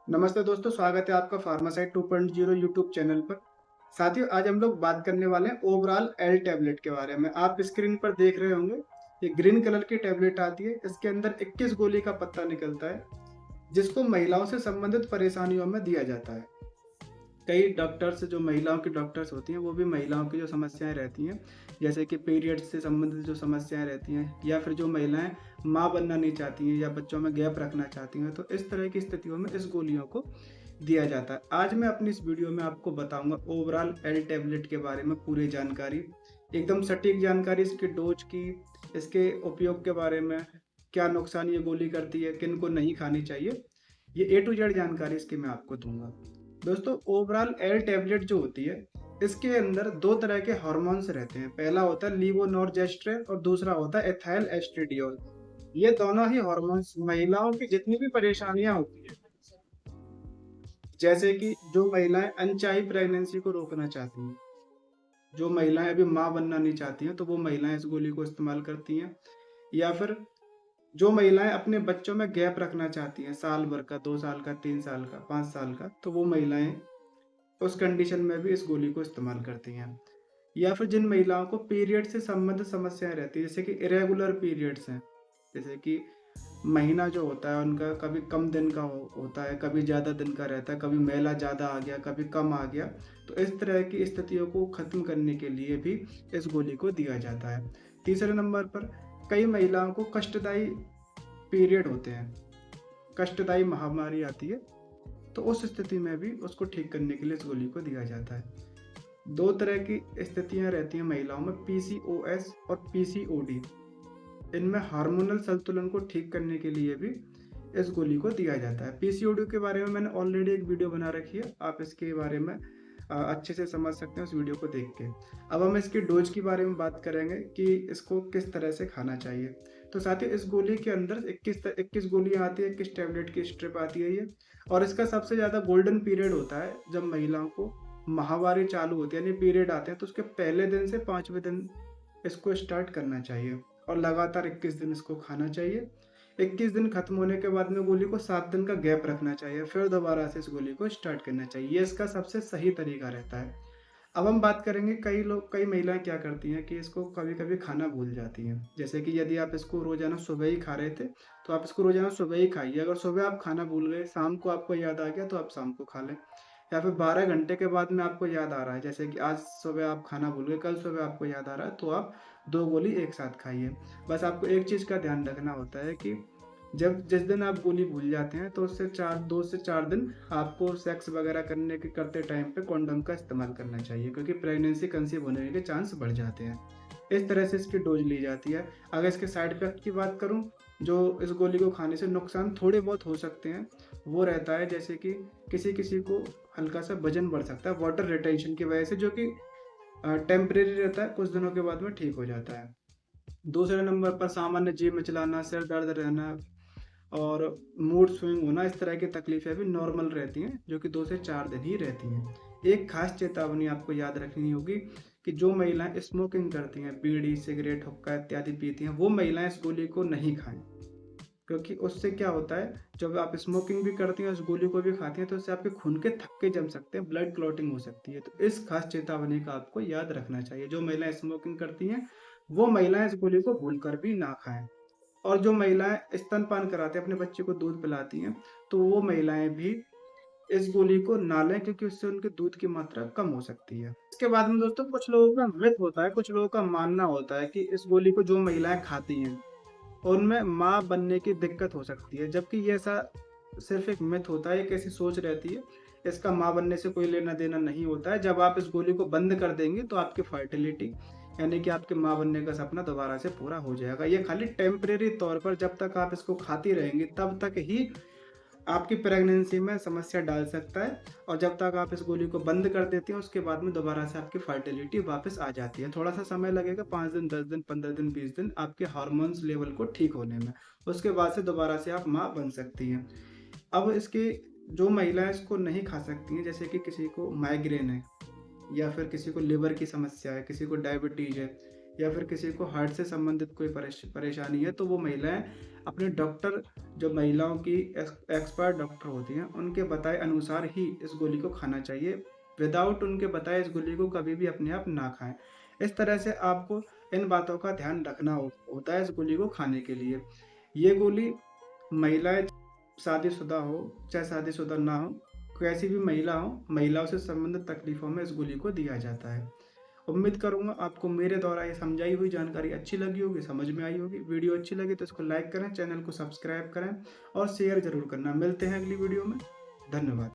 नमस्ते दोस्तों, स्वागत है आपका फार्मासाइट 2.0 यूट्यूब चैनल पर। साथियों, आज हम लोग बात करने वाले हैं ओवरऑल एल टैबलेट के बारे में। आप स्क्रीन पर देख रहे होंगे, ये ग्रीन कलर की टैबलेट आती है। इसके अंदर 21 गोली का पत्ता निकलता है, जिसको महिलाओं से संबंधित परेशानियों में दिया जाता है। कई डॉक्टर्स जो महिलाओं की डॉक्टर्स होती हैं, वो भी महिलाओं की जो समस्याएं रहती हैं, जैसे कि पीरियड्स से संबंधित जो समस्याएं रहती हैं, या फिर जो महिलाएं माँ बनना नहीं चाहती हैं या बच्चों में गैप रखना चाहती हैं, तो इस तरह की स्थितियों में इस गोलियों को दिया जाता है। आज मैं अपनी इस वीडियो में आपको बताऊंगा ओवरऑल एल टैबलेट के बारे में पूरी जानकारी, एकदम सटीक जानकारी, इसकी डोज की, इसके उपयोग के बारे में, क्या नुकसान ये गोली करती है, किन को नहीं खानी चाहिए, ये ए टू जेड जानकारी इसकी मैं आपको दूंगा। दोस्तों, ओवरऑल एल टैबलेट जो होती है, इसके अंदर दो तरह के हार्मोन्स रहते हैं। पहला होता है लीवोनोर्जेस्ट्रेन और दूसरा होता है एथाइल एस्ट्रेडियोल। ये दोनों ही हार्मोन्स महिलाओं की जितनी भी परेशानियां होती है, जैसे कि जो महिलाएं अनचाही प्रेगनेंसी को रोकना चाहती हैं, जो महिलाएं अभी माँ बनना नहीं चाहती हैं, तो वो महिलाएं इस गोली को इस्तेमाल करती हैं। या फिर जो महिलाएं अपने बच्चों में गैप रखना चाहती हैं, साल भर का, 2 साल का, 3 साल का, 5 साल का, तो वो महिलाएं उस कंडीशन में भी इस गोली को इस्तेमाल करती हैं। या फिर जिन महिलाओं को पीरियड से संबंधित समस्याएं रहती है, जैसे कि इरेगुलर पीरियड्स हैं, जैसे कि महीना जो होता है उनका कभी कम दिन का होता है, कभी ज़्यादा दिन का रहता है, कभी मेला ज़्यादा आ गया, कभी कम आ गया, तो इस तरह की स्थितियों को ख़त्म करने के लिए भी इस गोली को दिया जाता है। तीसरे नंबर पर, कई महिलाओं को कष्टदायी पीरियड होते हैं, कष्टदायी महामारी आती है, तो उस स्थिति में भी उसको ठीक करने के लिए इस गोली को दिया जाता है। दो तरह की स्थितियां रहती हैं महिलाओं में, पीसीओएस और पीसीओडी। इनमें हार्मोनल संतुलन को ठीक करने के लिए भी इस गोली को दिया जाता है। पीसीओडी के बारे में मैंने ऑलरेडी एक वीडियो बना रखी है, आप इसके बारे में अच्छे से समझ सकते हैं उस वीडियो को देख के। अब हम इसकी डोज के बारे में बात करेंगे कि इसको किस तरह से खाना चाहिए। तो साथियों, इस गोली के अंदर 21 गोलियां आती है, 21 टैबलेट की स्ट्रिप आती है ये। और इसका सबसे ज़्यादा गोल्डन पीरियड होता है जब महिलाओं को माहवारी चालू होती है, यानी पीरियड आते हैं, तो उसके पहले दिन से 5वें दिन इसको स्टार्ट करना चाहिए और लगातार 21 दिन इसको खाना चाहिए। 21 दिन खत्म होने के बाद में गोली को 7 दिन का गैप रखना चाहिए, फिर दोबारा से इस गोली को स्टार्ट करना चाहिए। ये इसका सबसे सही तरीका रहता है। अब हम बात करेंगे, कई महिलाएं क्या करती हैं कि इसको कभी कभी खाना भूल जाती हैं। जैसे कि यदि आप इसको रोजाना सुबह ही खा रहे थे, तो आप इसको रोजाना सुबह ही खाइए। अगर सुबह आप खाना भूल गए, शाम को आपको याद आ गया, तो आप शाम को खा लें। या फिर 12 घंटे के बाद में आपको याद आ रहा है, जैसे कि आज सुबह आप खाना भूल गए, कल सुबह आपको याद आ रहा है, तो आप 2 गोली एक साथ खाइए। बस आपको एक चीज़ का ध्यान रखना होता है कि जब जिस दिन आप गोली भूल जाते हैं, तो उससे 2 से 4 दिन आपको सेक्स वगैरह करते टाइम पे कॉन्डोम का इस्तेमाल करना चाहिए, क्योंकि प्रेगनेंसी कंसीव होने के चांस बढ़ जाते हैं। इस तरह से इसकी डोज ली जाती है। अगर इसके साइड इफेक्ट की बात करूं, जो इस गोली को खाने से नुकसान थोड़े बहुत हो सकते हैं, वो रहता है जैसे कि किसी किसी को हल्का सा वजन बढ़ सकता है वाटर रिटेंशन की वजह से, जो कि टेम्परेरी रहता है, कुछ दिनों के बाद में ठीक हो जाता है। दूसरे नंबर पर, सामान्य जी मिचलाना, सिर दर्द रहना और मूड स्विंग होना, इस तरह की तकलीफें भी नॉर्मल रहती हैं, जो कि 2 से 4 दिन ही रहती हैं। एक खास चेतावनी आपको याद रखनी होगी कि जो महिलाएं स्मोकिंग करती हैं, बीड़ी, सिगरेट, हुक्का इत्यादि पीती हैं, वो महिलाएं इस गोली को नहीं खाएं। क्योंकि उससे क्या होता है, जब आप स्मोकिंग भी करती हैं, इस गोली को भी खाती हैं, तो उससे आपके खून के थक्के जम सकते हैं, ब्लड क्लॉटिंग हो सकती है। तो इस खास चेतावनी का आपको याद रखना चाहिए। जो महिलाएं स्मोकिंग करती हैं, वो महिलाएं इस गोली को भूलकर भी ना खाएं। और जो महिलाएं स्तनपान कराते हैं, अपने बच्चे को दूध पिलाती हैं, तो वो महिलाएं भी इस गोली को ना लें, क्योंकि उससे उनके दूध की मात्रा कम हो सकती है। इसके बाद में दोस्तों, कुछ लोगों का मिथ होता है, कुछ लोगों का मानना होता है कि इस गोली को जो महिलाएं खाती हैं, उनमें माँ बनने की दिक्कत हो सकती है, जबकि ये ऐसा सिर्फ एक मिथ होता है, एक ऐसी सोच रहती है। इसका माँ बनने से कोई लेना देना नहीं होता है। जब आप इस गोली को बंद कर देंगे, तो आपकी फर्टिलिटी, यानी कि आपके माँ बनने का सपना दोबारा से पूरा हो जाएगा। ये खाली टेम्परेरी तौर पर, जब तक आप इसको खाती रहेंगी तब तक ही आपकी प्रेगनेंसी में समस्या डाल सकता है। और जब तक आप इस गोली को बंद कर देती हैं, उसके बाद में दोबारा से आपकी फर्टिलिटी वापस आ जाती है। थोड़ा सा समय लगेगा, 5 दिन, 10 दिन, 15 दिन, 20 दिन, आपके हार्मोन्स लेवल को ठीक होने में। उसके बाद से दोबारा से आप माँ बन सकती हैं। अब इसकी, जो महिलाएं इसको नहीं खा सकती हैं, जैसे कि किसी को माइग्रेन है, या फिर किसी को लिवर की समस्या है, किसी को डायबिटीज है, या फिर किसी को हार्ट से संबंधित कोई परेशानी है, तो वो महिलाएं अपने डॉक्टर, जो महिलाओं की एक्सपर्ट डॉक्टर होती हैं, उनके बताए अनुसार ही इस गोली को खाना चाहिए। विदाउट उनके बताए इस गोली को कभी भी अपने आप ना खाएं। इस तरह से आपको इन बातों का ध्यान रखना होता है इस गोली को खाने के लिए। ये गोली महिलाएं शादीशुदा हो चाहे शादीशुदा ना हो, कैसी भी महिला हो, महिलाओं से संबंधित तकलीफों में इस गोली को दिया जाता है। उम्मीद करूंगा आपको मेरे द्वारा ये समझाई हुई जानकारी अच्छी लगी होगी, समझ में आई होगी। वीडियो अच्छी लगी तो इसको लाइक करें, चैनल को सब्सक्राइब करें और शेयर जरूर करना। मिलते हैं अगली वीडियो में। धन्यवाद।